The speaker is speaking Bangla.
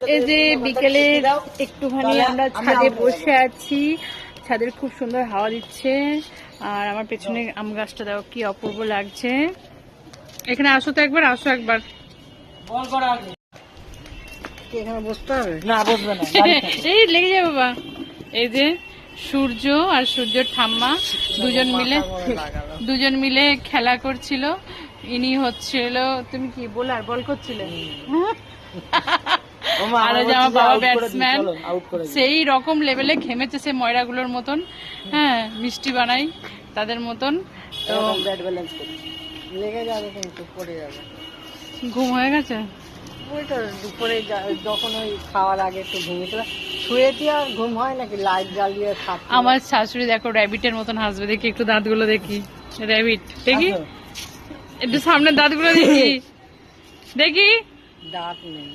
এই যে বিকেলে একটুখানি আমরা ছাদে বসে আছি, ছাদের খুব সুন্দর হাওয়া দিচ্ছে। আর আমার পেছনে আম গাছটা দেখো কি অপূর্ব লাগছে। এখানে আসো তো একবার, আসো একবার। এখানে বসতে হবে না, বসবে না, এই লেগে যাবে বাবা। এই যে সূর্য আর সূর্যর ঠাম্মা দুজন মিলে খেলা করছিল। ইনি হচ্ছিল, তুমি কি বোলার, বল করছিলে, আর ওই যে আমার বাবা ব্যাটসম্যান। সেই রকম লেভেলে ঘেমেছে সে ময়রাগুলোর মতন। হ্যাঁ, মিষ্টি বানাই তাদের মতন। তো লেগে যাবে, কিন্তু পড়ে যাবে। ঘুম হয়ে গেছে। ওই তো দুপুরে যখন ওই খাওয়ার আগে একটু ঘুমিয়েছিলাম, শুয়েছি আর ঘুম হয় নাকি, লাইট জ্বালিয়ে থাক। আমার শাশুড়ি দেখো র্যাবিটের মতন হাসবে, দেখি একটু দাঁতগুলো দেখি। র্যাবিট দেখি, একটু সামনে দাঁতগুলো দেখি, দেখি দাঁত নেই।